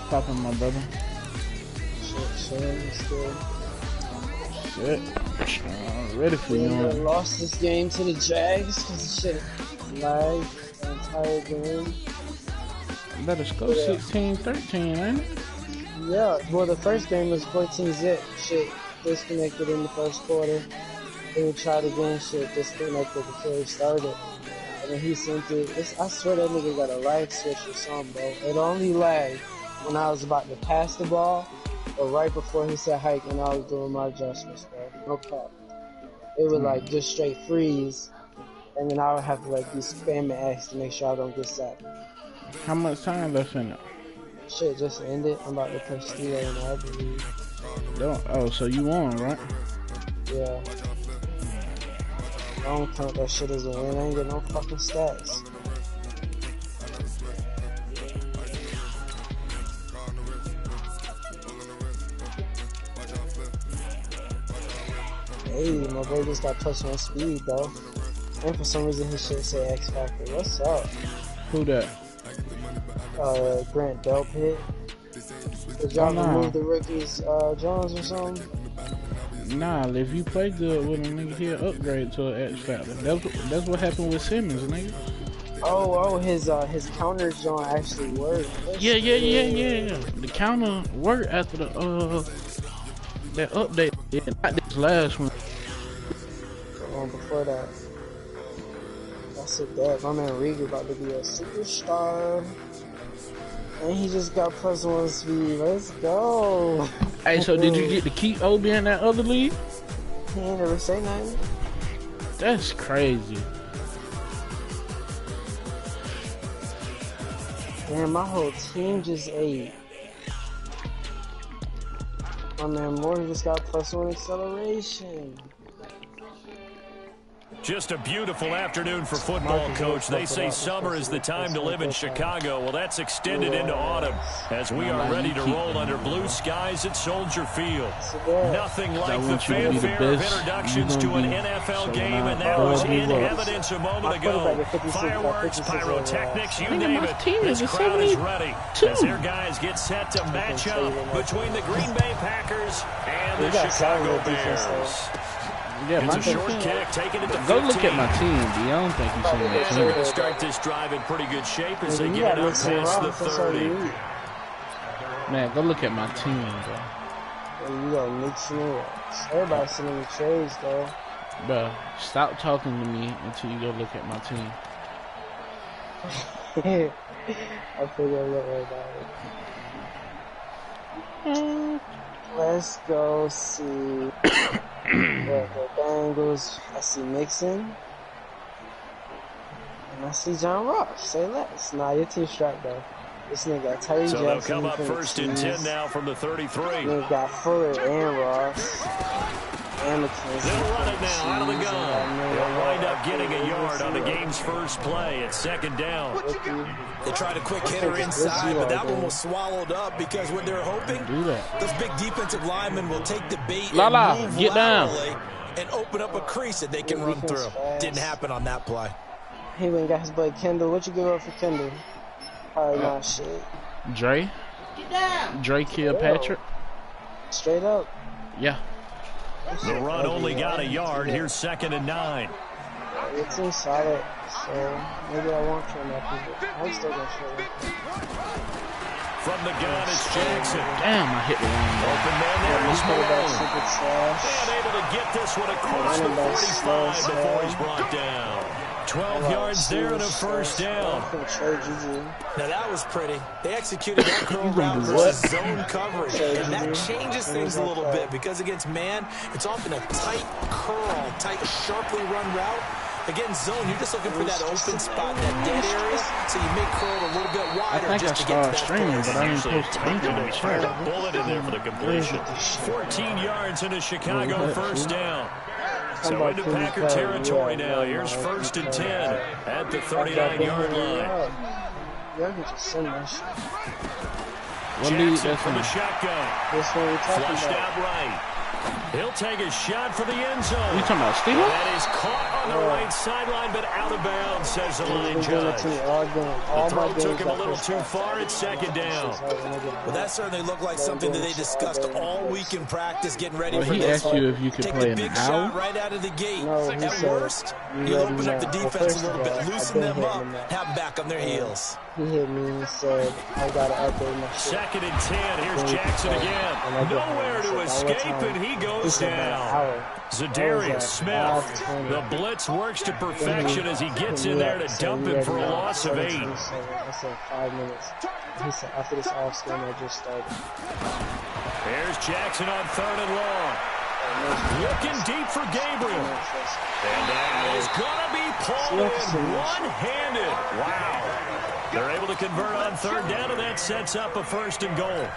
Popping, my brother. Shit. Ready for you. Lost this game to the Jags because the shit lagged the entire game. Better go 16-13, ain't it? Yeah, well the first game was 14-zip. Shit disconnected in the first quarter. Then we tried again, shit disconnected before he started. And then he sent it. I swear that nigga got a lag switch or something, bro. It only lagged when I was about to pass the ball, or right before he said hike when I was doing my adjustments, bro. No cap. It would like just straight freeze, and then I would have to like be spamming X to make sure I don't get sacked. How much time left in it? Shit just ended. I'm about to play Steelers and I believe. Oh, so you won, right? Yeah. I don't count that shit as a win. I ain't get no fucking stats. Hey, my boy just got +1 speed though. And for some reason his shit say X Factor. What's up? Who that? Grant Delpit. Did y'all remove the rookies, Jones or something? Nah, if you play good with a nigga, he'll upgrade to an X Factor. That's what happened with Simmons, nigga. Oh, his counters don't actually work. Yeah. The counter worked after the that update. Yeah, not this last one. Before that. That's a bet. My man Rieger about to be a superstar. And he just got +1 speed. Let's go. Hey, so did you get to keep Obi in that other league? He ain't never say nothing. That's crazy. Man, my whole team just ate. My man Morgan just got +1 acceleration. Just a beautiful afternoon for football, Coach. They say summer is the time to live in Chicago. Well, that's extended into autumn as we are ready to roll under blue skies at Soldier Field. Nothing like the fanfare of introductions to an NFL game, and that was in evidence a moment ago. Fireworks, pyrotechnics, you name it. This crowd is ready as their guys get set to match up between the Green Bay Packers and the Chicago Bears. Yeah, it's a short kick, taking it to 15. Go look at my team, D. I don't think you've seen my team. They're going to start this drive in pretty good shape as they get it up past the 30. Man, go look at my team, bro. You got mix and rocks. Everybody's sending me trades, though. Bro, stop talking to me until you go look at my team. I figure a little about it. Let's go see. The Bengals. I see Mixon. And I see John Ross. Say less. Nah, your team's strapped though. This nigga got Tyree Jackson. So they'll come up first and 10 now from the 33. Nigga got Fuller and Ross. And McKenzie. They'll run it now out of the gun. They'll wind up getting a yard on the game's first play. It's second down. They tried a quick hitter inside, but that one was swallowed up because what they're hoping, those big defensive linemen will take the bait and move get down and open up a crease that they can run through. Didn't happen on that play. He went and got his boy Kendall. What you give up for Kendall? Probably not shit. Dre? Get down. Dre Kilpatrick? Straight up. Yeah. The run only got a yard. Here's second and 9. Your team's solid, so maybe I won't turn that people. I'm still gonna show it. From the gun, it's Jackson. Damn, I hit the one. Open man there is Malone. And able to get this one across the 45 before he's brought down. 12 yards there and a first down. Now that was pretty. They executed that curl route versus zone coverage. And that changes things a little bit because against man, it's often a tight curl, tight, sharply run route. Against zone, you're just looking for that open spot, that dead area, so you make curl a little bit wider just to get to that streaming, but I ain't supposed to think on the chat. Bullet in there for the completion. 14 yards into Chicago, first down. So into Packer territory now. Here's 1st and 10 at the 39-yard line. Jackson from the shotgun. Flushed out right. He'll take a shot for the end zone. You talking about Steelers? That is caught on the right sideline, but out of bounds, says the line judge. The throw took him a little too far. It's 2nd down. Well, that certainly looked like something that they discussed all week in practice, getting ready for this. He asked you if you could play an shot right out of the gate. At worst, you open up the defense a little bit, loosen them up, have them back on their heels. He hit me and said, I got to update my shit. 2nd and 10. Here's Jackson again. Nowhere to escape, and he goes down. Zadarius Smith. The blitz works to perfection as he gets in there to dump him for a loss of 8. I said 5 minutes. He said, after this off game I just started. There's Jackson on 3rd and long. Looking deep for Gabriel. And that is going to be pulled in one-handed. Wow. They're able to convert on 3rd down, and that sets up a 1st and goal.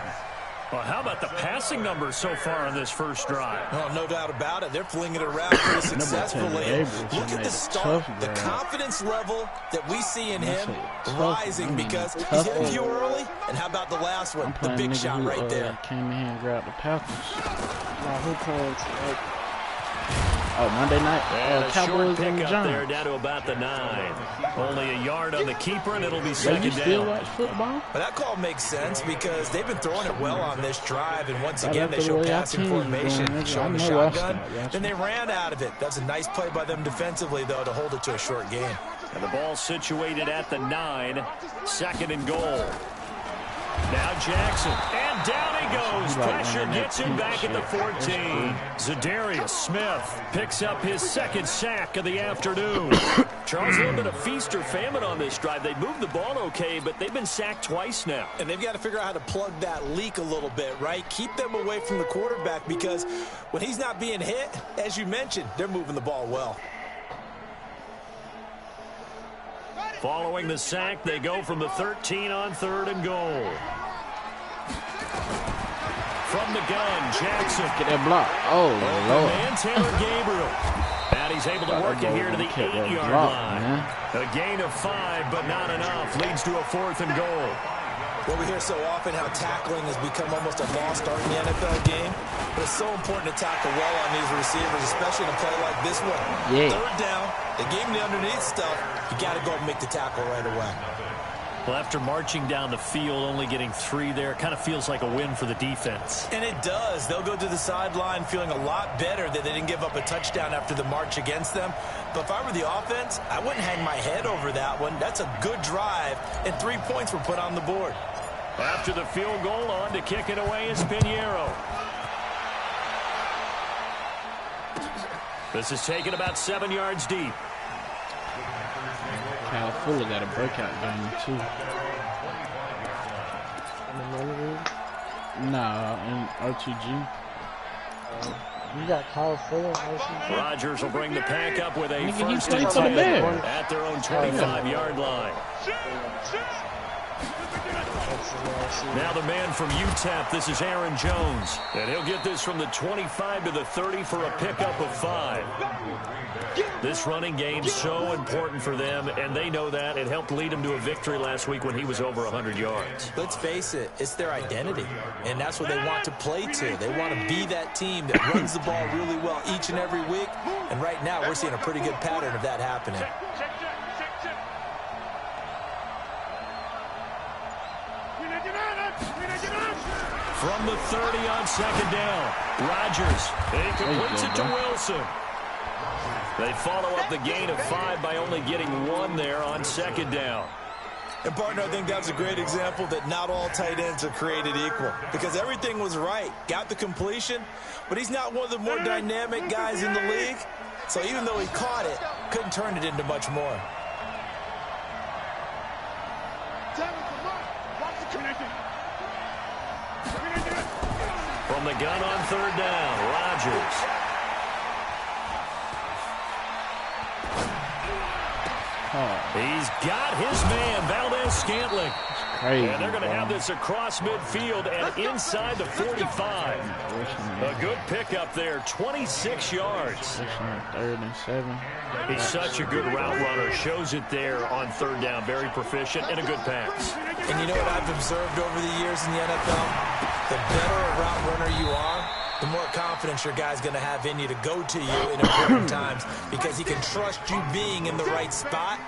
Well, how about the passing numbers so far on this first drive? Oh, no doubt about it. They're flinging it around pretty successfully. Look at the start, the confidence level that we see in him rising because he's hit a few early. And how about the last one, the big shot right there? Came in here and grabbed the Packers. Now, who playing tonight? Oh, Monday night. And a Cowboys short and pickup Giants. there down to about the 9. Only a yard on the keeper, and it'll be 2nd you still down. watch football? But that call makes sense because they've been throwing it well on this drive, and once again they show passing formation, showing the shotgun, then they ran out of it. That's a nice play by them defensively, though, to hold it to a short game. And the ball situated at the 9, 2nd and goal. Now Jackson, and down he goes. Pressure gets him back at the 14. Zadarius Smith picks up his 2nd sack of the afternoon. Charles, a little bit of feast or famine on this drive. They moved the ball okay, but they've been sacked twice now. And they've got to figure out how to plug that leak a little bit, right? Keep them away from the quarterback because when he's not being hit, as you mentioned, they're moving the ball well. Following the sack, they go from the 13 on 3rd and goal. From the gun, Jackson. Get that block. Oh, Lord. Man, Taylor Gabriel. And he's able to work it here to the 8-yard line. A gain of 5, but not enough. Leads to a 4th and goal. Well, we hear so often how tackling has become almost a lost art in the NFL game. But it's so important to tackle well on these receivers, especially in a play like this one. Yeah. 3rd down, they gave him the underneath stuff. You got to go and make the tackle right away. Well, after marching down the field, only getting 3 there, kind of feels like a win for the defense. And it does. They'll go to the sideline feeling a lot better that they didn't give up a touchdown after the march against them. But if I were the offense, I wouldn't hang my head over that one. That's a good drive, and 3 points were put on the board. After the field goal, on to kick it away is Pinheiro. This is taken about 7 yards deep. Kyle Fuller got a breakout game, too. Nah, in RTG. You got Kyle Fuller. RTG? Rodgers will bring the pack up with a Nigga, 1st and 10 at their own 25-yard line. Now the man from UTEP, this is Aaron Jones. And he'll get this from the 25 to the 30 for a pickup of 5. This running game's so important for them, and they know that. It helped lead them to a victory last week when he was over 100 yards. Let's face it, it's their identity, and that's what they want to play to. They want to be that team that runs the ball really well each and every week, and right now we're seeing a pretty good pattern of that happening. From the 30 on 2nd down, Rodgers, he completes it to Wilson. They follow up the gain of 5 by only getting 1 there on 2nd down. And, partner, I think that's a great example that not all tight ends are created equal because everything was right. Got the completion, but he's not one of the more dynamic guys in the league. So even though he caught it, couldn't turn it into much more. From the gun on third down, Rodgers. He's got his man, Valdez-Scantling. And they're going to have this across midfield and inside the 45. A good pickup there, 26 yards. Third and 7. He's such a good route runner. Shows it there on third down. Very proficient and a good pass. And you know what I've observed over the years in the NFL? The better a route runner you are, the more confidence your guy's going to have in you to go to you in important times because he can trust you being in the right spot.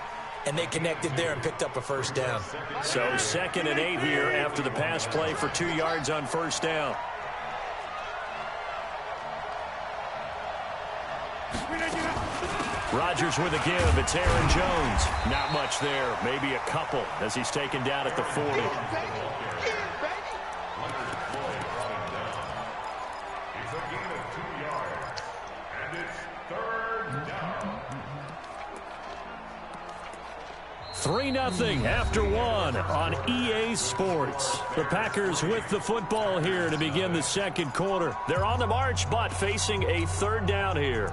And they connected there and picked up a first down. So 2nd and 8 here after the pass play for 2 yards on first down. Rodgers with a give. It's Aaron Jones. Not much there. Maybe a couple as he's taken down at the 40. 3-0 after 1 on EA Sports. The Packers with the football here to begin the second quarter. They're on the march, but facing a third down here.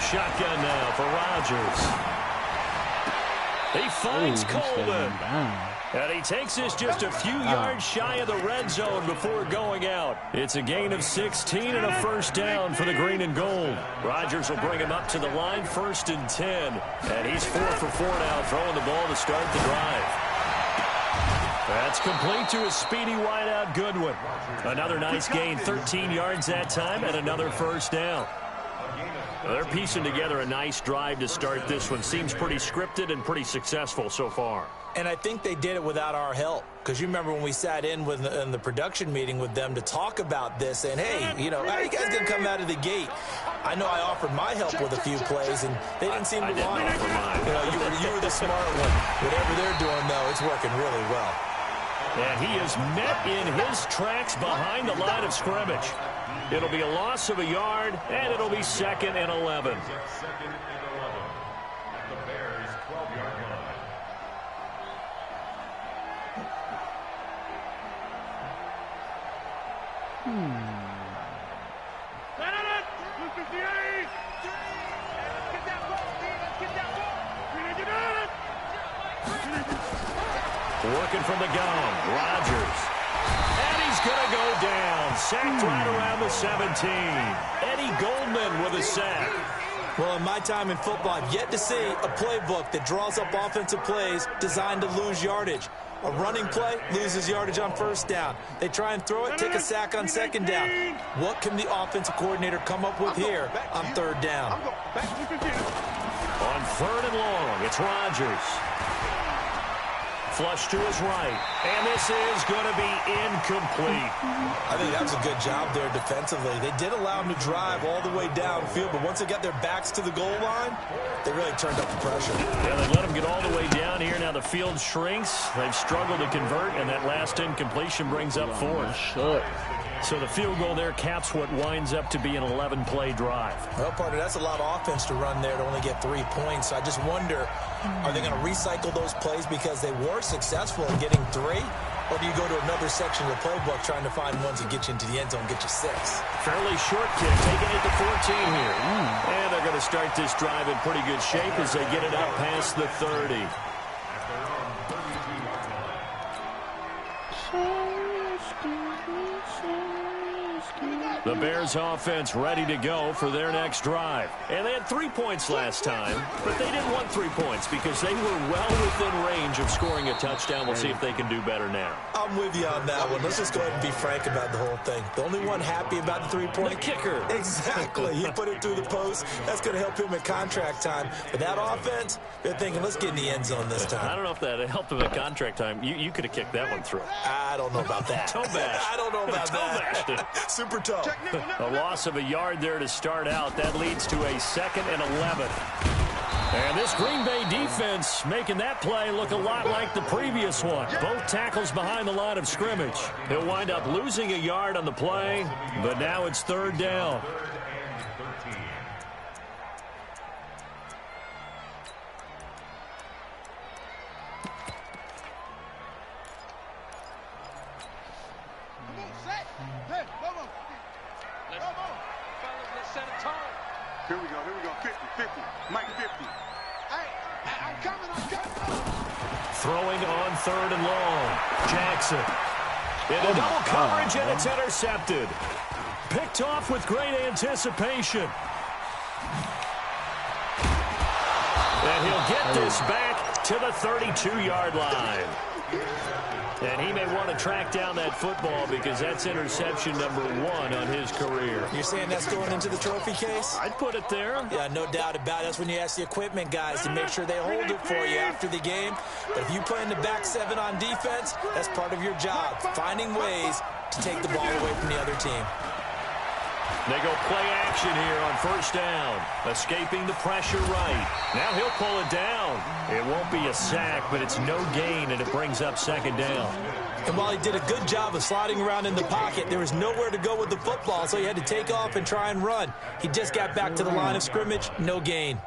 Shotgun now for Rodgers. He finds Coleman. And he takes this just a few yards shy of the red zone before going out. It's a gain of 16 and a first down for the green and gold. Rodgers will bring him up to the line, 1st and 10. And he's 4 for 4 now, throwing the ball to start the drive. That's complete to a speedy wideout Goodwin. Another nice gain, 13 yards that time, and another first down. They're piecing together a nice drive to start this one. Seems pretty scripted and pretty successful so far. And I think they did it without our help. Because you remember when we sat in the production meeting with them to talk about this, and hey, you know, how are you guys going to come out of the gate? I know I offered my help with a few plays, and they didn't seem to want it. You know, you were the smart one. Whatever they're doing, though, it's working really well. And he is met in his tracks behind the line of scrimmage. It'll be a loss of a yard, and it'll be 2nd and 11. Working from the gun, Rodgers. And he's going to go down. Sacked right around the 17. Eddie Goldman with a sack. Well, in my time in football, I've yet to see a playbook that draws up offensive plays designed to lose yardage. A running play loses yardage on first down. They try and throw it, take a sack on second down. What can the offensive coordinator come up with here on third down? On 3rd and long, it's Rodgers. Flush to his right. And this is going to be incomplete. I think that was a good job there defensively. They did allow him to drive all the way downfield, but once they got their backs to the goal line, they really turned up the pressure. Yeah, they let him get all the way down here. Now the field shrinks. They've struggled to convert, and that last incompletion brings up 4th. So the field goal there caps what winds up to be an 11-play drive. Well, partner, that's a lot of offense to run there to only get 3 points. So I just wonder, are they going to recycle those plays because they were successful in getting 3? Or do you go to another section of the playbook trying to find ones that get you into the end zone, get you 6? Fairly short kick, taking it to 14 here. And they're going to start this drive in pretty good shape as they get it out past the 30. The Bears offense ready to go for their next drive. And they had 3 points last time, but they didn't want 3 points because they were well within range of scoring a touchdown. We'll see if they can do better now. I'm with you on that one. Let's just go ahead and be frank about the whole thing. The only one happy about the three-point... The kicker. Exactly. He put it through the post. That's going to help him at contract time. But that offense, they're thinking, let's get in the end zone this time. I don't know if that helped him at contract time. You could have kicked that one through. I don't know about that. Toe bash. I don't know about that. Super toe. A loss of a yard there to start out. That leads to a 2nd and 11. And this Green Bay defense making that play look a lot like the previous one. Both tackles behind the line of scrimmage. He'll wind up losing a yard on the play, but now it's 3rd down. Here we go, 50, Mike 50. Hey, I'm coming. Throwing on 3rd and long. Jackson. Into double coverage, and it's intercepted. Picked off with great anticipation. And he'll get this back to the 32-yard line. And he may want to track down that football because that's interception number 1 on his career. You're saying that's going into the trophy case? I'd put it there. Yeah, no doubt about it. That's when you ask the equipment guys to make sure they hold it for you after the game. But if you play in the back 7 on defense, that's part of your job, finding ways to take the ball away from the other team. They go play action here on 1st down. Escaping the pressure right. Now he'll pull it down. It won't be a sack, but it's no gain, and it brings up 2nd down. And while he did a good job of sliding around in the pocket, there was nowhere to go with the football, so he had to take off and try and run. He just got back to the line of scrimmage. No gain.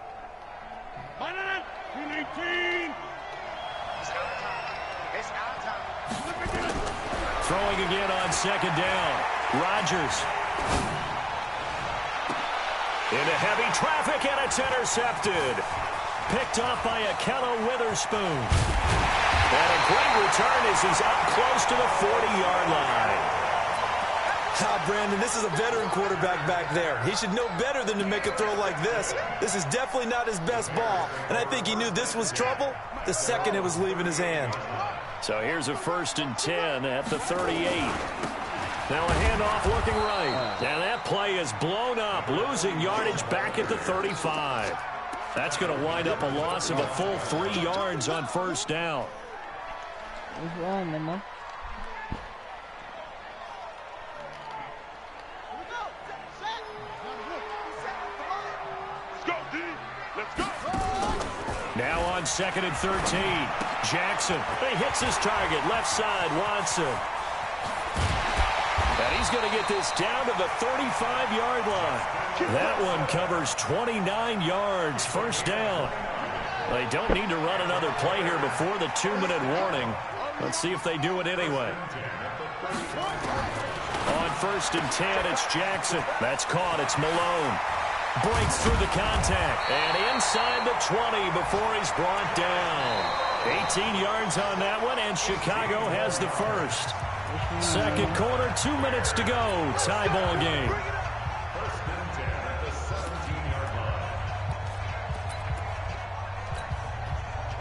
Throwing again on 2nd down. Rodgers. Into heavy traffic, and it's intercepted. Picked off by Akello Witherspoon. And a great return as he's up close to the 40-yard line. Brandon, this is a veteran quarterback back there. He should know better than to make a throw like this. This is definitely not his best ball, and I think he knew this was trouble the second it was leaving his hand. So here's a 1st and 10 at the 38. Now a handoff looking right. And that play is blown up, losing yardage back at the 35. That's going to wind up a loss of a full 3 yards on 1st down. What's wrong, Mama? Let's go. Now on 2nd and 13. Jackson. He hits his target. Left side, Watson. And he's going to get this down to the 35-yard line. That one covers 29 yards. 1st down. They don't need to run another play here before the 2-minute warning. Let's see if they do it anyway. On 1st and 10, it's Jackson. That's caught. It's Malone. Breaks through the contact. And inside the 20 before he's brought down. 18 yards on that one, and Chicago has the first. 2nd quarter, 2 minutes to go. Tie ball game.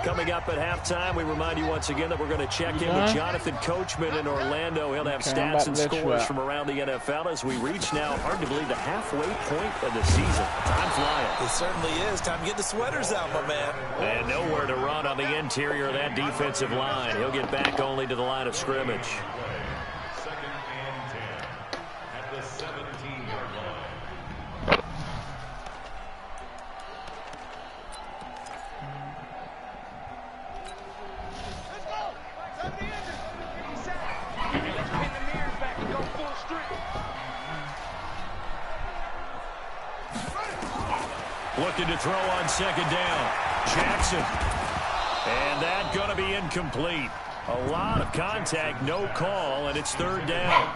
Coming up at halftime, we remind you once again that we're going to check in with Jonathan Coachman in Orlando. He'll have stats and scores from around the NFL as we reach now, hard to believe, the halfway point of the season. Time flying. It certainly is. Time to get the sweaters out, my man. And nowhere to run on the interior of that defensive line. He'll get back only to the line of scrimmage. Looking to throw on 2nd down. Jackson. And that going to be incomplete. A lot of contact, no call, and it's 3rd down.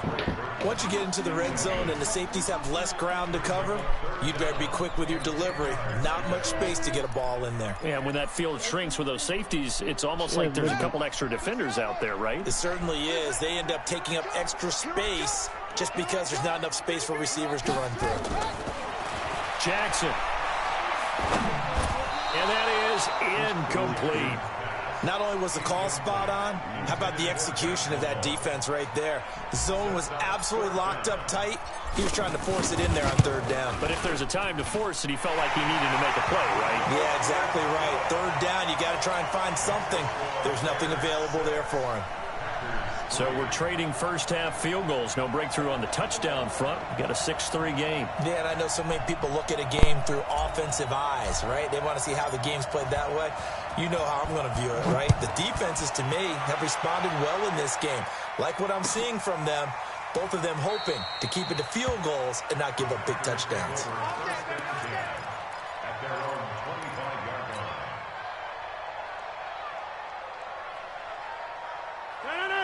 Once you get into the red zone and the safeties have less ground to cover, you'd better be quick with your delivery. Not much space to get a ball in there. Yeah, when that field shrinks with those safeties, it's almost like there's a couple extra defenders out there, right? It certainly is. They end up taking up extra space just because there's not enough space for receivers to run through. Jackson. And that is incomplete. Not only was the call spot on, how about the execution of that defense right there? The zone was absolutely locked up tight. He was trying to force it in there on third down. But if there's a time to force it, he felt like he needed to make a play, right? Yeah, exactly right. Third down, you got to try and find something. There's nothing available there for him. So we're trading first-half field goals. No breakthrough on the touchdown front. We got a 6-3 game. Yeah, and I know so many people look at a game through offensive eyes, right? They want to see how the game's played that way. You know how I'm going to view it, right? The defenses, to me, have responded well in this game. Like what I'm seeing from them, both of them hoping to keep it to field goals and not give up big touchdowns.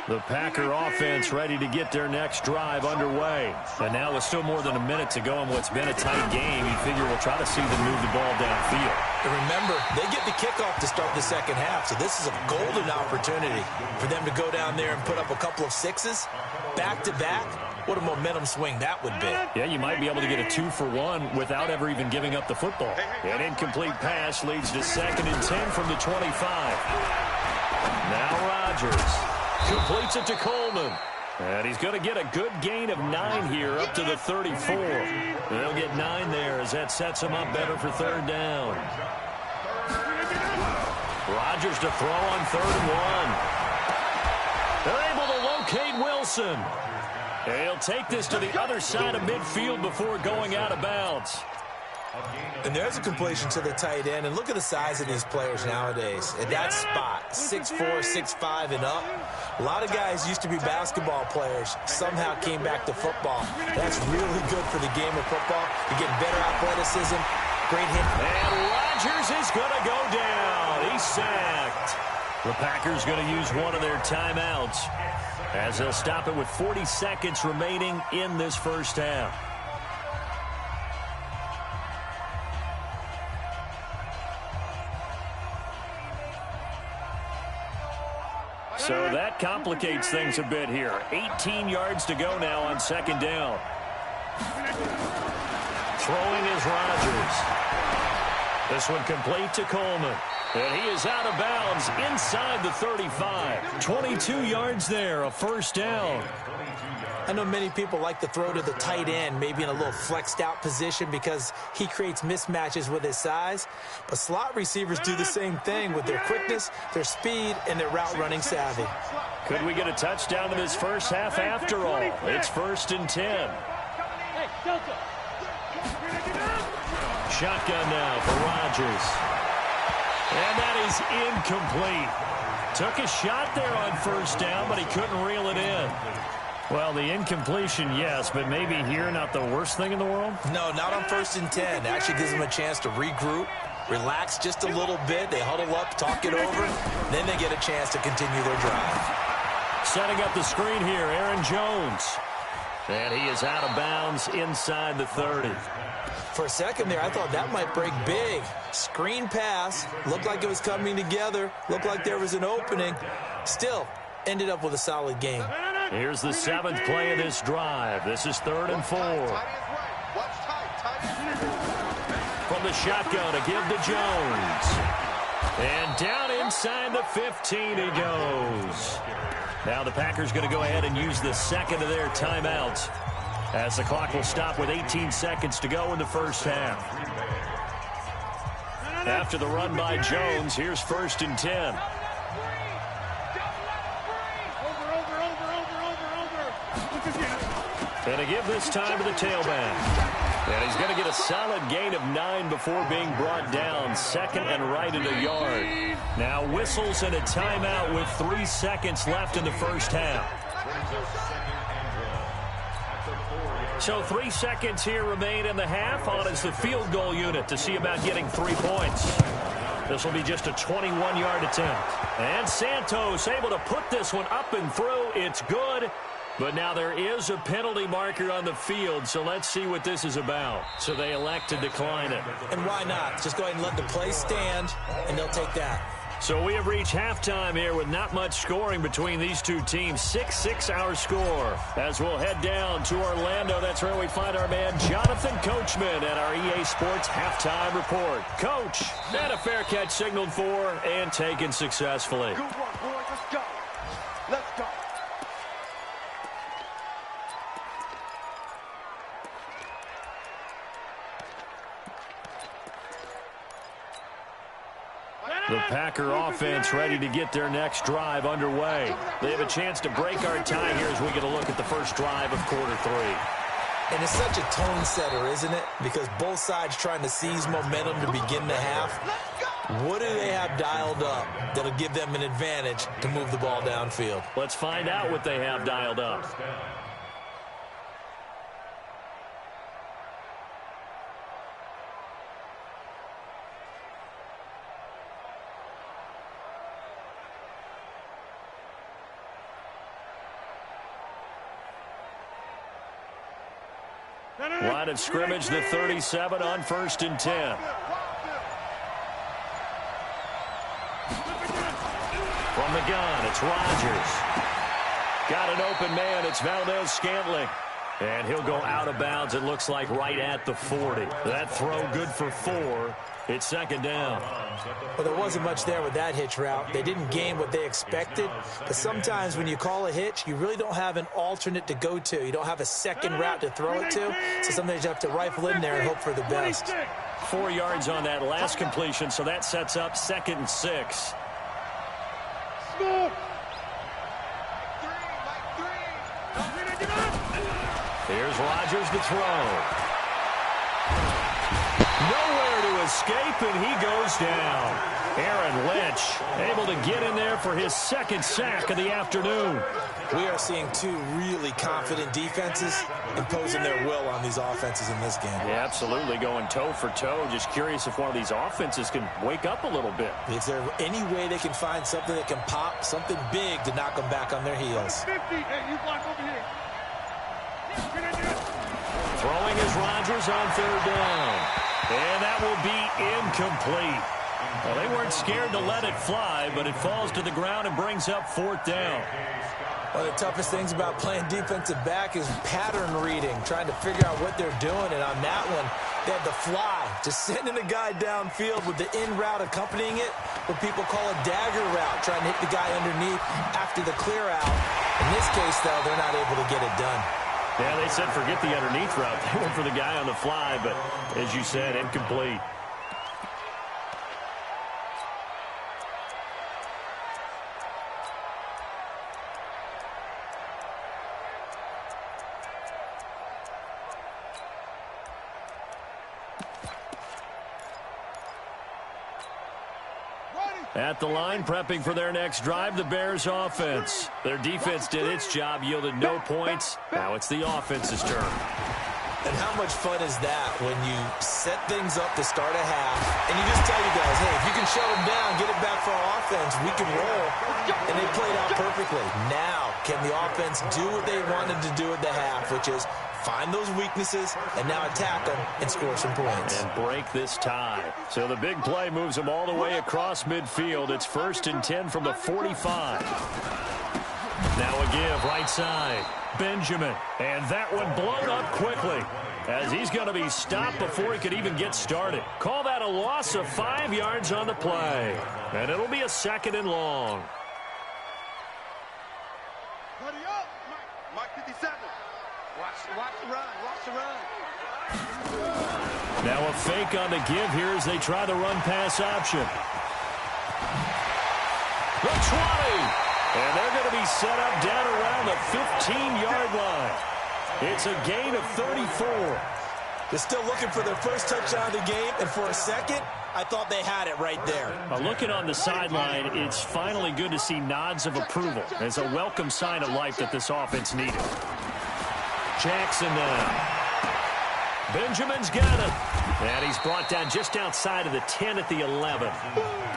The Packer offense ready to get their next drive underway. And now with still more than a minute to go in what's been a tight game, you figure we'll try to see them move the ball downfield. And remember, they get the kickoff to start the second half, so this is a golden opportunity for them to go down there and put up a couple of sixes back-to-back. What a momentum swing that would be. Yeah, you might be able to get a 2-for-1 without ever even giving up the football. An incomplete pass leads to 2nd and 10 from the 25. Now Rodgers completes it to Coleman. And he's going to get a good gain of 9 here up to the 34. They'll get 9 there as that sets him up better for third down. Rodgers to throw on 3rd and 1. They're able to locate Wilson. He'll take this to the other side of midfield before going out of bounds. And there's a completion to the tight end. And look at the size of these players nowadays. At that spot, 6'4", 6'5", and up. A lot of guys used to be basketball players, somehow came back to football. That's really good for the game of football. You're getting better athleticism, great hit. And Rodgers is going to go down. He's sacked. The Packers going to use one of their timeouts as they'll stop it with 40 seconds remaining in this first half. So that complicates things a bit here. 18 yards to go now on 2nd down. Throwing is Rodgers. This one complete to Coleman. And he is out of bounds inside the 35. 22 yards there, a first down. I know many people like to throw to the tight end, maybe in a little flexed out position because he creates mismatches with his size. But slot receivers do the same thing with their quickness, their speed, and their route running savvy. Could we get a touchdown in this first half after all? It's 1st and 10. Shotgun now for Rodgers. And that is incomplete. Took a shot there on 1st down, but he couldn't reel it in. Well, the incompletion, yes, but maybe here not the worst thing in the world? No, not on 1st and 10. It actually gives them a chance to regroup, relax just a little bit. They huddle up, talk it over, then they get a chance to continue their drive. Setting up the screen here, Aaron Jones. And he is out of bounds inside the 30. For a second there, I thought that might break big. Screen pass, looked like it was coming together, looked like there was an opening. Still, ended up with a solid game. Here's the 7th play of this drive. This is 3rd and 4. From the shotgun, a give to Jones. And down inside the 15 he goes. Now the Packers going to go ahead and use the 2nd of their timeouts as the clock will stop with 18 seconds to go in the first half. After the run by Jones, here's 1st and 10. And to give this time to the tailback. And he's going to get a solid gain of 9 before being brought down. 2nd and right at a yard. Now whistles and a timeout with 3 seconds left in the first half. So 3 seconds here remain in the half. On is the field goal unit to see about getting 3 points. This will be just a 21-yard attempt. And Santos able to put this one up and through. It's good. But now there is a penalty marker on the field, so let's see what this is about. So they elect to decline it. And why not? Just go ahead and let the play stand, and they'll take that. So we have reached halftime here with not much scoring between these two teams. 6-6 our score. As we'll head down to Orlando, that's where we find our man Jonathan Coachman at our EA Sports Halftime Report. Coach, and a fair catch signaled for and taken successfully. Good work, boys. Let's go. Let's go. The Packer offense ready to get their next drive underway. They have a chance to break our tie here as we get a look at the first drive of quarter 3. And it's such a tone setter, isn't it? Because both sides trying to seize momentum to begin the half. What do they have dialed up that'll give them an advantage to move the ball downfield? Let's find out what they have dialed up. Line of scrimmage, the 37 on 1st and 10. From the gun, it's Rodgers. Got an open man, it's Valdez-Scantling. And he'll go out of bounds, it looks like, right at the 40. That throw good for 4. It's 2nd down. Well, there wasn't much there with that hitch route. They didn't gain what they expected. But sometimes when you call a hitch, you really don't have an alternate to go to. You don't have a second route to throw it to. So sometimes you have to rifle in there and hope for the best. 4 yards on that last completion, so that sets up 2nd and 6. Here's Rodgers to throw. Nowhere to escape, and he goes down. Aaron Lynch able to get in there for his 2nd sack of the afternoon. We are seeing two really confident defenses imposing their will on these offenses in this game. Yeah, absolutely, going toe for toe. Just curious if one of these offenses can wake up a little bit. Is there any way they can find something that can pop, something big to knock them back on their heels? 50. Hey, you block over here. Throwing is Rodgers on 3rd down. And that will be incomplete. Well, they weren't scared to let it fly, but it falls to the ground and brings up 4th down. One of the toughest things about playing defensive back is pattern reading, trying to figure out what they're doing. And on that one, they had the fly, just sending a guy downfield with the in route accompanying it, what people call a dagger route, trying to hit the guy underneath after the clear out. In this case, though, they're not able to get it done. Yeah, they said forget the underneath route. They went for the guy on the fly, but as you said, incomplete. At the line, prepping for their next drive, the Bears offense. Their defense did its job, yielded no points. Now it's the offense's turn. And how much fun is that when you set things up to start a half, and you just tell you guys, hey, if you can shut them down, get it back for our offense, we can roll. And they played out perfectly. Now, can the offense do what they wanted to do at the half, which is find those weaknesses and now attack them and score some points. And break this tie. So the big play moves them all the way across midfield. It's 1st and 10 from the 45. Now a give right side. Benjamin. And that one blown up quickly as he's going to be stopped before he could even get started. Call that a loss of 5 yards on the play. And it'll be a 2nd and long. Buddy up. Mike 57. Watch the run. Watch the run. Now a fake on the give here as they try the run-pass option. The 20. And they're going to be set up down around the 15-yard line. It's a gain of 34. They're still looking for their first touchdown of the game, and for a second, I thought they had it right there. Looking on the sideline, it's finally good to see nods of approval. It's a welcome sign of life that this offense needed. Jackson now. Benjamin's got it. And he's brought down just outside of the 10 at the 11.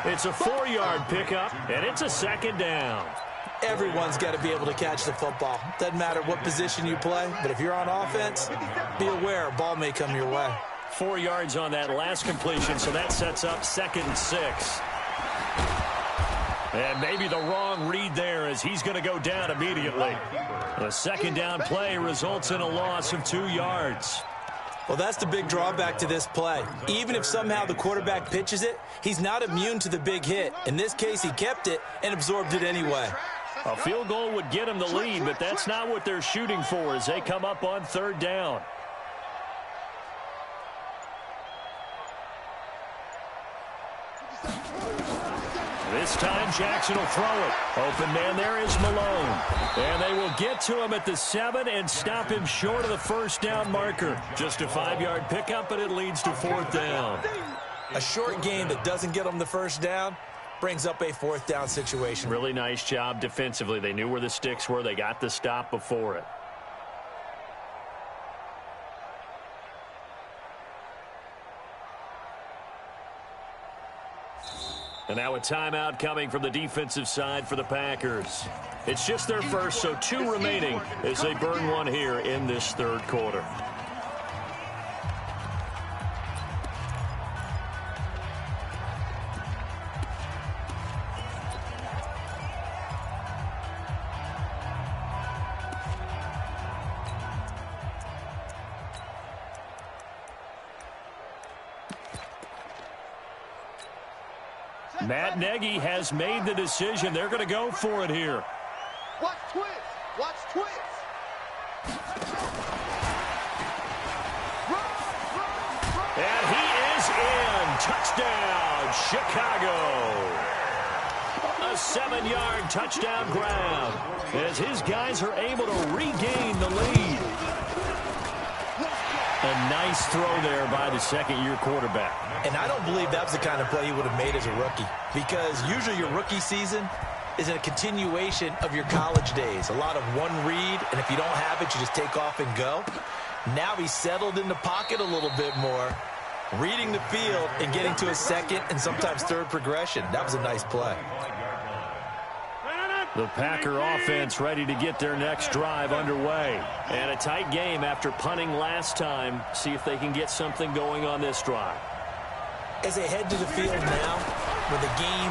It's a 4-yard pickup, and it's a 2nd down. Everyone's got to be able to catch the football. Doesn't matter what position you play, but if you're on offense, be aware a ball may come your way. 4 yards on that last completion, so that sets up 2nd and 6. And maybe the wrong read there as he's going to go down immediately. The second down play results in a loss of 2 yards. Well, that's the big drawback to this play. Even if somehow the quarterback pitches it, he's not immune to the big hit. In this case, he kept it and absorbed it anyway. A field goal would get him the lead, but that's not what they're shooting for as they come up on 3rd down. This time, Jackson will throw it. Open man there is Malone. And they will get to him at the 7 and stop him short of the 1st down marker. Just a 5-yard pickup, but it leads to 4th down. A short game that doesn't get them the 1st down brings up a 4th down situation. Really nice job defensively. They knew where the sticks were. They got the stop before it. And now a timeout coming from the defensive side for the Packers. It's just their first, so 2 remaining as they burn one here in this 3rd quarter. Matt Nagy has made the decision. They're going to go for it here. Watch twist. Watch twist. And he is in. Touchdown, Chicago. A 7-yard touchdown grab as his guys are able to regain the lead. A nice throw there by the second-year quarterback. And I don't believe that was the kind of play he would have made as a rookie, because usually your rookie season is a continuation of your college days. A lot of one read, and if you don't have it, you just take off and go. Now he's settled in the pocket a little bit more, reading the field and getting to a second and sometimes third progression. That was a nice play. The Packer offense ready to get their next drive underway. And a tight game after punting last time. See if they can get something going on this drive. As they head to the field now, with the game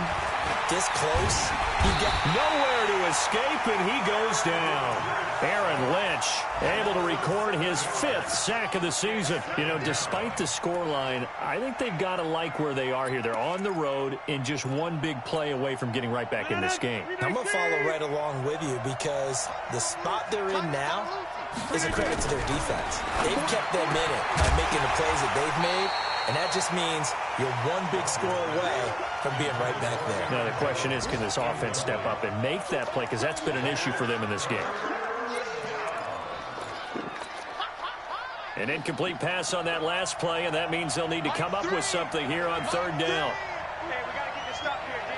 this close, you get nowhere to escape, and he goes down. Aaron Lynch able to record his 5th sack of the season. You know, despite the scoreline, I think they've got to like where they are here. They're on the road and just one big play away from getting right back in this game. I'm going to follow right along with you, because the spot they're in now is a credit to their defense. They've kept them in it by making the plays that they've made, and that just means you're one big score away from being right back there. Now the question is, can this offense step up and make that play, because that's been an issue for them in this game. An incomplete pass on that last play, and that means they'll need to come up with something here on 3rd down. Hey, we got to get this stop here, D.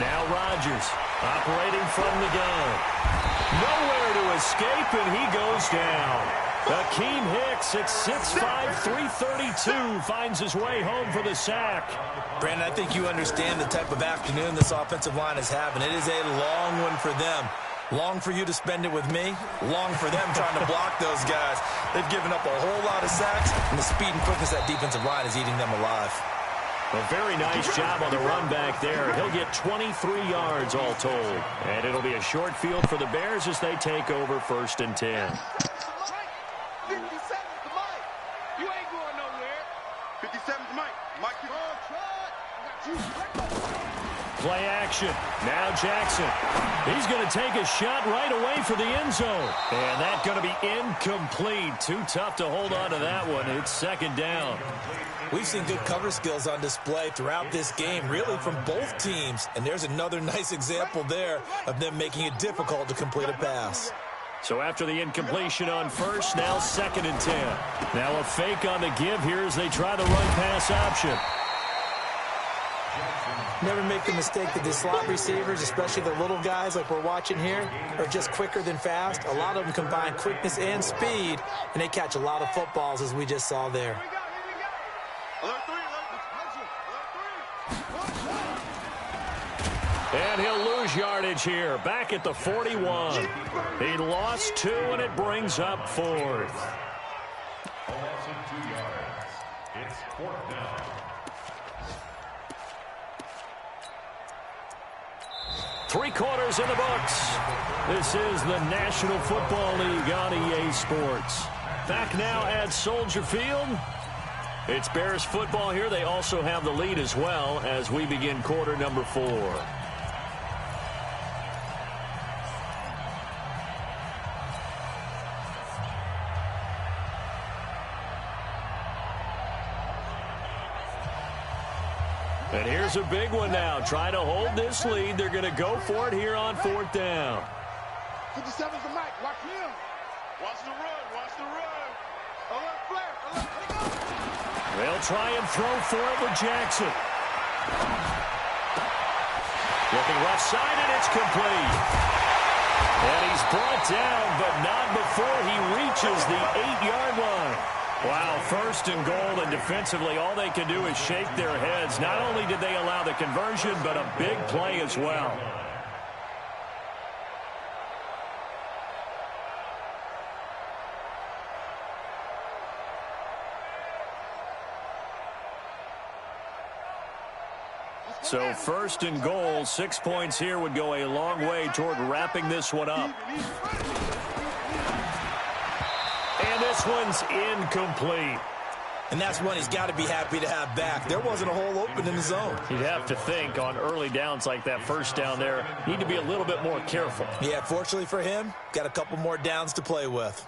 Now Rodgers operating from the gun. Nowhere to escape, and he goes down. Akeem Hicks at 6'5", 332 finds his way home for the sack. Brandon, I think you understand the type of afternoon this offensive line is having. It is a long one for them. Long for you to spend it with me. Long for them trying to block those guys. They've given up a whole lot of sacks, and the speed and quickness of that defensive line is eating them alive. A very nice job on the run back there. He'll get 23 yards all told. And it'll be a short field for the Bears as they take over 1st and 10. 57's the Mike. You ain't going nowhere. 57's Mike. Mike, you play action. Now Jackson. He's going to take a shot right away for the end zone. And that's going to be incomplete. Too tough to hold on to that one. It's 2nd down. We've seen good cover skills on display throughout this game, really from both teams. And there's another nice example there of them making it difficult to complete a pass. So after the incompletion on 1st, now 2nd and 10. Now a fake on the give here as they try the run-pass option. Never make the mistake that the slot receivers, especially the little guys like we're watching here, are just quicker than fast. A lot of them combine quickness and speed, and they catch a lot of footballs, as we just saw there. And he'll lose yardage here, back at the 41. He lost 2, and it brings up 4th. loss of 2 yards. It's 4th down. Three quarters in the books. This is the National Football League on EA Sports. Back now at Soldier Field. It's Bears football here. They also have the lead as well as we begin quarter number 4. And here's a big one now. Trying to hold this lead. They're going to go for it here on 4th down. 57's the mic. Watch him. Watch the run. Watch the run. Alert flare. Alert. Here he goes. They'll try and throw for it with Jackson. Looking left side, and it's complete. And he's brought down, but not before he reaches the 8-yard line. Wow, 1st and goal, and defensively all they can do is shake their heads. Not only did they allow the conversion, but a big play as well. So 1st and goal, 6 points here would go a long way toward wrapping this one up. And this one's incomplete. And that's one he's got to be happy to have back. There wasn't a hole open in the zone. You'd have to think on early downs like that 1st down there, need to be a little bit more careful. Yeah, fortunately for him, got a couple more downs to play with.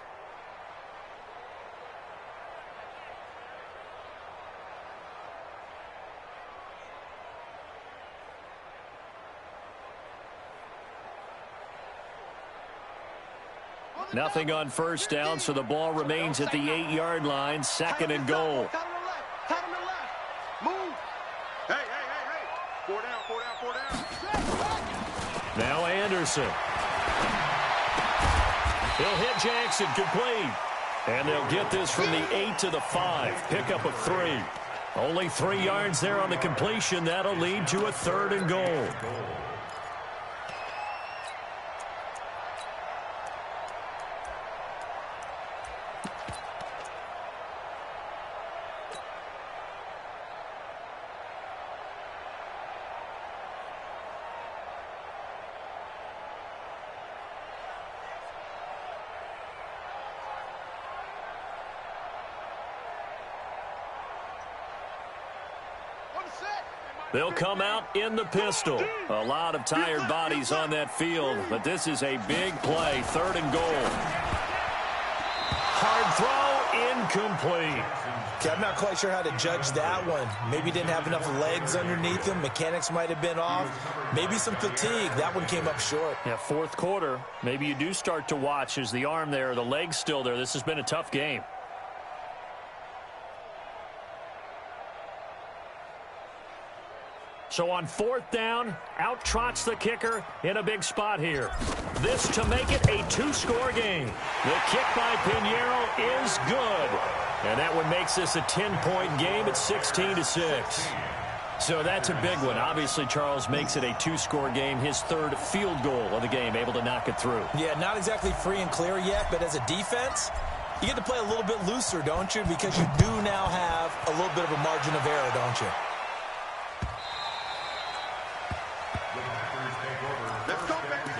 Nothing on 1st down, so the ball remains at the 8-yard line. 2nd and goal. Cut him to the left. Cut him to the left. Move. Hey, hey, hey, hey. 4 down, 4 down, 4 down. Now Anderson. He'll hit Jackson, complete. And they'll get this from the 8 to the 5. Pickup of 3. Only 3 yards there on the completion. That'll lead to a 3rd and goal. They'll come out in the pistol. A lot of tired bodies on that field, but this is a big play. 3rd and goal. Hard throw, incomplete. Okay, I'm not quite sure how to judge that one. Maybe didn't have enough legs underneath him. Mechanics might have been off. Maybe some fatigue. That one came up short. Yeah, 4th quarter. Maybe you do start to watch as the arm there, the leg's still there. This has been a tough game. So on 4th down, out trots the kicker in a big spot here. This to make it a 2-score game. The kick by Pinheiro is good. And that one makes this a 10-point game at 16-6. So that's a big one. Obviously, Charles makes it a 2-score game. His 3rd field goal of the game, able to knock it through. Yeah, not exactly free and clear yet, but as a defense, you get to play a little bit looser, don't you? Because you do now have a little bit of a margin of error, don't you? Let's go, baby.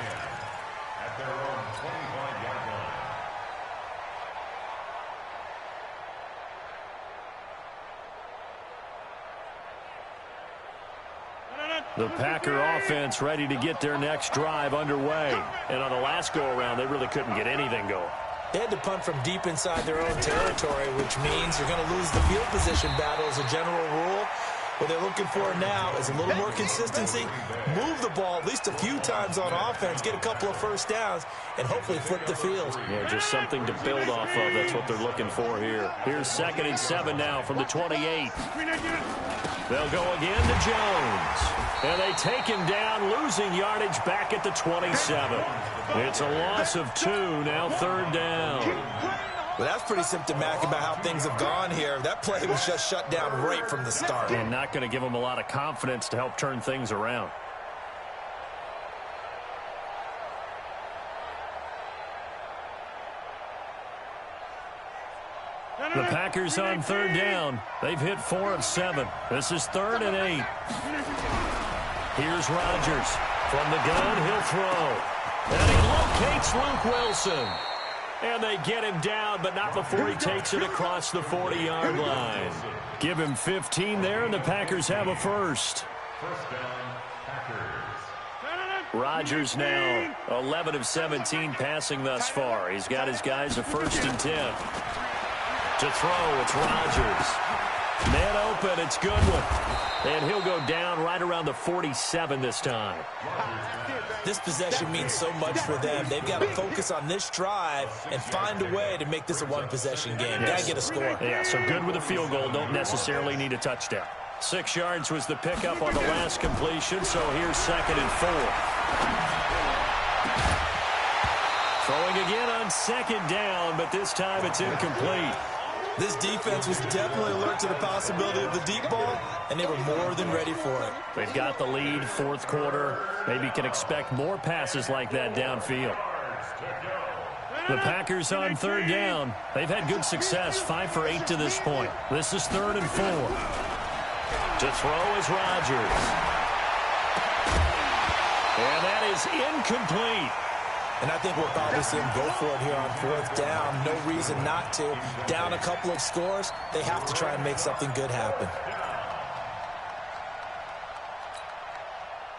At their own 25-yard line. The Packer offense ready to get their next drive underway. And on the last go-around, they really couldn't get anything going. They had to punt from deep inside their own territory, which means you're going to lose the field position battle as a general rule. What they're looking for now is a little more consistency, move the ball at least a few times on offense, get a couple of 1st downs, and hopefully flip the field. Yeah, just something to build off of. That's what they're looking for here. Here's 2nd and 7 now from the 28. They'll go again to Jones. And they take him down, losing yardage back at the 27. It's a loss of 2, now 3rd down. Well, that's pretty symptomatic about how things have gone here. That play was just shut down right from the start. And not going to give them a lot of confidence to help turn things around. The Packers on 3rd down. They've hit 4 of 7. This is 3rd and 8. Here's Rodgers. From the gun, he'll throw. And he locates Luke Wilson. And they get him down, but not before he takes it across the 40-yard line. Give him 15 there, and the Packers have a first. First down, Packers. Rodgers now 11 of 17 passing thus far. He's got his guys a 1st and 10. To throw, it's Rodgers. Man open, it's Goodwin. And he'll go down right around the 47 this time. This possession means so much for them. They've got to focus on this drive and find a way to make this a one-possession game. Yes. Got to get a score. Yeah, so good with a field goal. Don't necessarily need a touchdown. 6 yards was the pickup on the last completion, so here's 2nd and 4. Throwing again on 2nd down, but this time it's incomplete. This defense was definitely alert to the possibility of the deep ball, and they were more than ready for it. They've got the lead, 4th quarter. Maybe can expect more passes like that downfield. The Packers on 3rd down. They've had good success, 5 for 8 to this point. This is 3rd and 4. To throw is Rodgers. And that is incomplete. And I think we'll probably see him go for it here on 4th down. No reason not to. Down a couple of scores, they have to try and make something good happen.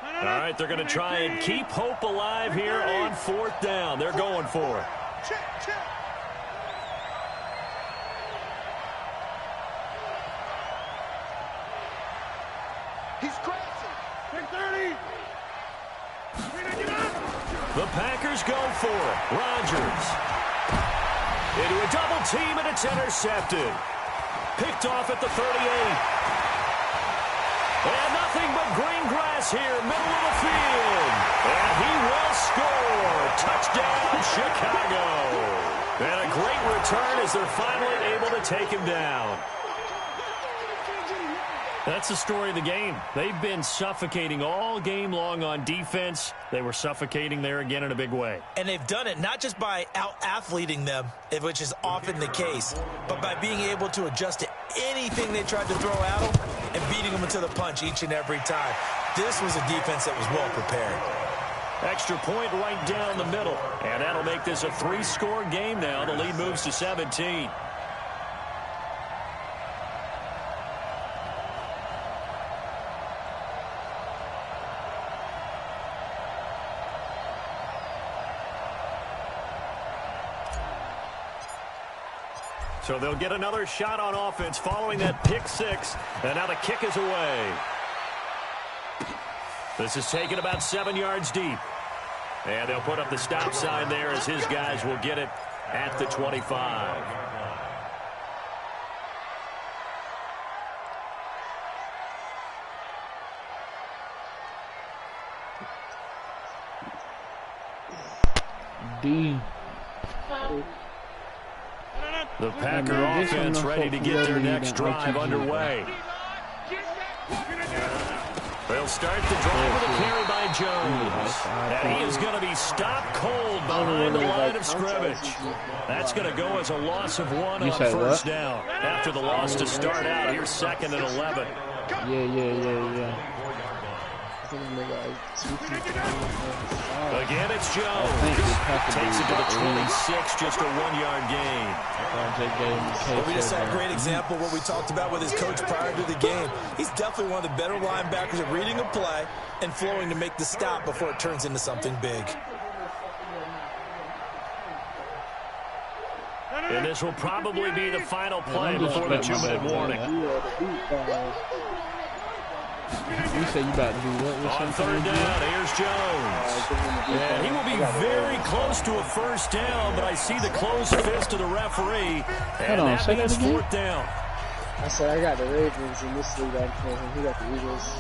All right, they're going to try and keep hope alive here on 4th down. They're going for it. He's crashing. Big 30. The Packers go for it. Rodgers. Into a double team, and it's intercepted. Picked off at the 38. And nothing but green grass here, middle of the field. And he will score. Touchdown, Chicago. And a great return as they're finally able to take him down. That's the story of the game. They've been suffocating all game long on defense. They were suffocating there again in a big way. And they've done it not just by out-athleting them, which is often the case, but by being able to adjust to anything they tried to throw at them and beating them into the punch each and every time. This was a defense that was well prepared. Extra point right down the middle. And that'll make this a 3-score game now. The lead moves to 17. So they'll get another shot on offense following that pick 6. And now the kick is away. This is taken about 7 yards deep. And they'll put up the stop sign there as his guys will get it at the 25. D. The Packer offense ready to get their next drive underway. They'll start the drive with a carry by Jones. And he is going to be stopped cold behind the line of scrimmage. That's going to go as a loss of 1 on 1st down. After the loss to start out, here's 2nd and 11. Yeah. Again, it's Jones. Takes it to the 26, just a 1-yard gain. Well, we just had a great example of what we talked about with his coach prior to the game. He's definitely one of the better linebackers at reading a play and flowing to make the stop before it turns into something big. And this will probably be the final play before the 2-minute warning. You say you about to do what? On 3rd down, here's Jones. And he will be very close to a 1st down, but I see the closed fist of the referee. And that means 4th down. I said I got the Ravens in this league. I'm playing. He got the Eagles.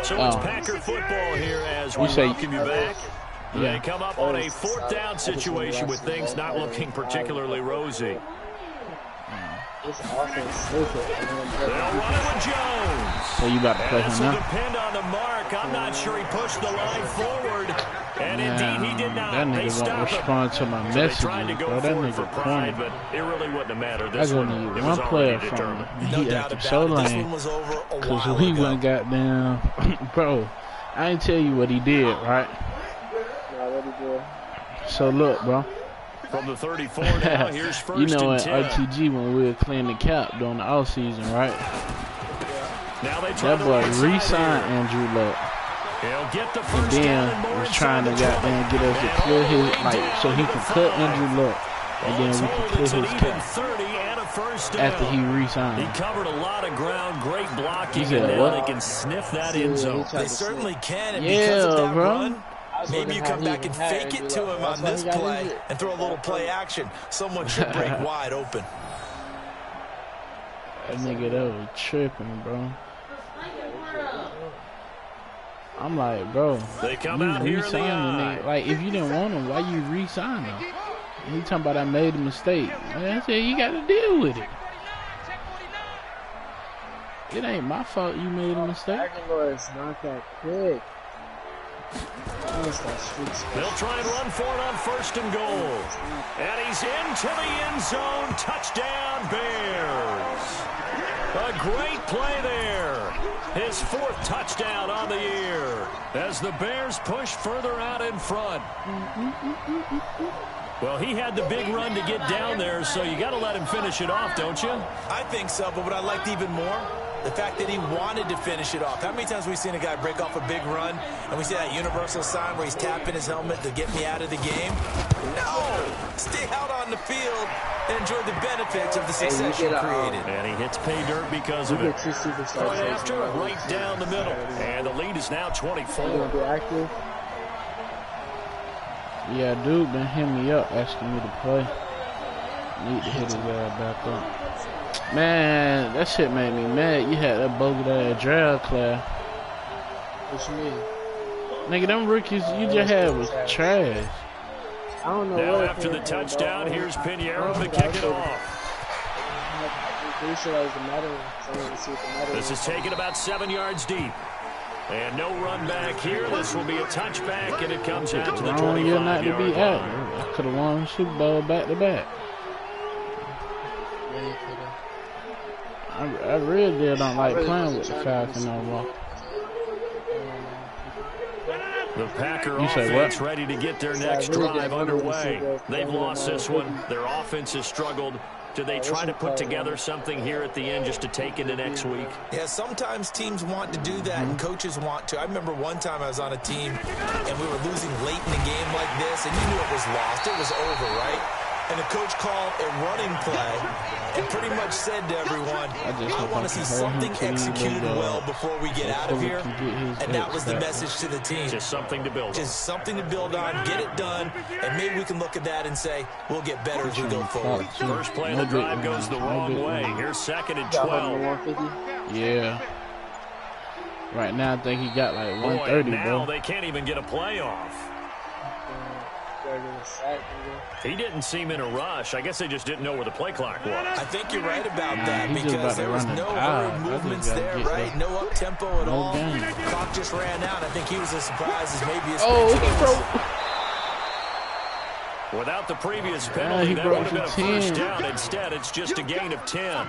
So it's Packer football here as we welcome you back. They come up on a 4th down situation with things not looking particularly rosy. This offense stupid. They'll run it with Jones. So you about to play This him will now? depend on the mark. I'm not sure he pushed the line forward. And indeed, he did not. That They nigga won't stop him. respond to my So they messages, tried to go bro. That for it nigga for pride, corny. but it really wouldn't have mattered. I This just one, need it one was player already from determined. him. No He doubt acted about so it. This lame. one was over a Cause while we ago. went goddamn, bro. I ain't tell you what he did, right? Nah, what he did? So look, bro. From the 34 now, here's first You know, in and 10. RTG when we were cleaning the cap during the off season, right? Now they try That the boy right side re-signed here. Andrew Luck, He'll get the and first down then and more was inside trying to the goddamn 20. get us to And clear all the his, way like, down so he to could the cut 5. Andrew Luck, and All then we told, could clear it's an his even cap 30 and a first down. after he He re-signed. covered a lot of ground, great blocking, He said and now what? they can sniff that Yeah, end he zone. tried They to certainly snip. can, and Yeah, because of that bro. run, I was maybe wondering you how come he back even and had fake it Andrew to Luck. him That's on why this he got play injured. and throw a little play action. Someone should break wide open. That nigga that was tripping, bro. I'm like, bro, They come you out here in the re-signed the eye. nigga. Like, if you didn't want him, why you re-sign him? And he talking about I made a mistake. Man, I said you got to deal with it. It ain't my fault you made a mistake. Aguilar is not that quick. That's that street special. They'll try and run for it on first and goal. And he's into the end zone. Touchdown, Bears. A great play there. His fourth touchdown on the year as the Bears push further out in front. Well, he had the big run to get down there, so you got to let him finish it off, don't you? I think so, but what I liked even more, the fact that he wanted to finish it off. How many times have we seen a guy break off a big run, and we see that universal sign where he's tapping his helmet to get me out of the game? No! Stay out on the field and enjoy the benefits of the success you created. And he hits pay dirt because of You it. get two superstars. Going after it right down the middle. And the lead is now You 24. gonna be active? Yeah, dude been hitting me up asking me to play. Need to hit his ass back up. Man, that shit made me mad. You had that bogus ass draft class. What you mean? Nigga, them rookies you just had was trash. I don't know Now what after the it came from, touchdown, bro. here's I Pinheiro don't to think kick I it should've- off. I'm pretty sure that was the medal. So I wanted to see what the medal This was. is taken about 7 yards deep. And no run back here. This will be a touchback, and it comes out to the Wrong year not to 25-yard be line. out. I could have won the Super Bowl back to back. Yeah, you could've. I really don't like playing with the Falcons no more. The Packer You say offense what? ready to get their So next I really drive didn't want to underway. see the- They've lost this one. Their offense has struggled. Do they try to put together something here at the end just to take into next week? Yeah, sometimes teams want to do that, and coaches want to. I remember one time I was on a team, and we were losing late in the game like this, and you knew it was lost. It was over, right? And the coach called a running play and pretty much said to everyone, I want to see something executed well before we get out of here. And that was the message to the team. Just something to build on. Just something to build on, get it done, and maybe we can look at that and say, we'll get better as we go forward. First play of the drive goes the wrong way. Here's second and 12. 150. Yeah. Right now, I think he got like Boy, 130, now bro. they can't even get a play off. He didn't seem in a rush. I guess they just didn't know where the play clock was. I think you're right about Nah, that he just about because to there was run no it out. hurried I just movements gotta there, get right? that. No up-tempo at No all. game. Clock just ran out. I think he was as surprised as maybe his Oh, he coach broke. was. Without the previous he penalty, that broke would have been a for first 10. down. Instead, it's just a gain of 10.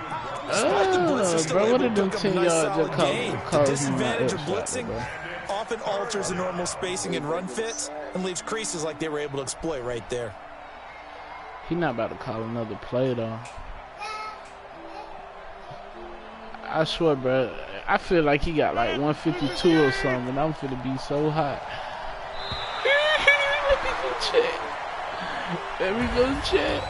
Despite the blitz, they're still bro, what able did to them pick up a 10 nice yards solid just game. The cause him disadvantage of an X-factor, blitzing bro? often alters the normal spacing and run fits and leaves creases like they were able to exploit right there. He not about to call another play though. I swear, bro. I feel like he got like 152 or something. And I'm finna be so hot. Let me go check.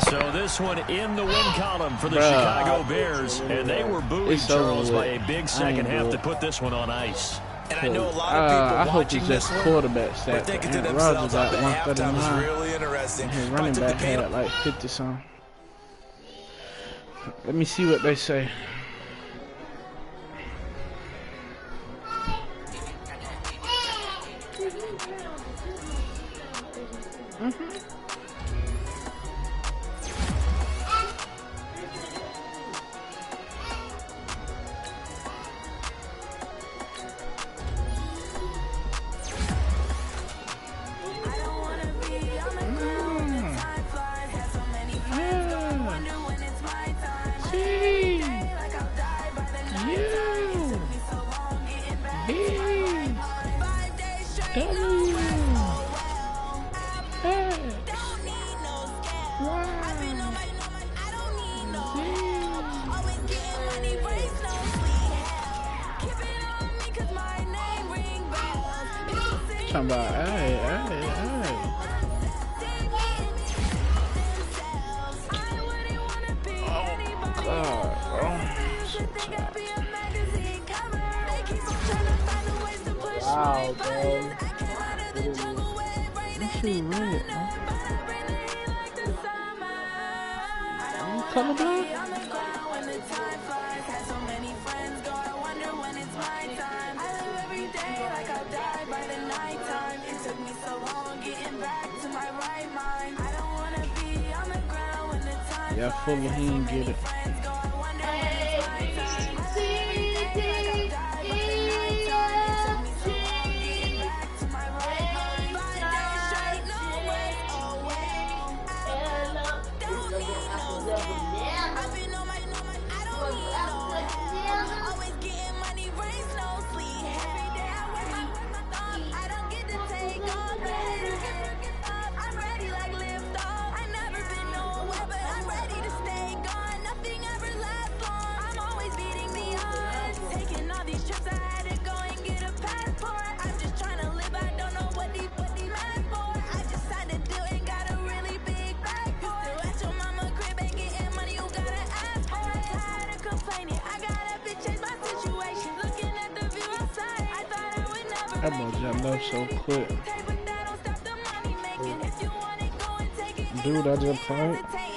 So this one in the win column for the Bruh. Chicago Bears. And they were buoyed, It's over Charles, by a with. big I second ain't half do to it. put this one on ice. And I know a lot of people I hope watching it's this just one quarterback were stats. thinking to Aaron themselves, Rodgers I got bet halftime was 139. really interesting. His But running to back the paint had like 50 something. Let me see what they say. talking about, hey. Oh my God, bro. I'm so tired. Wow, bro. That shit red, man. Are you colorblind? Yeah, fully he didn't get it. That boy jumped up so quick. Dude, I just played.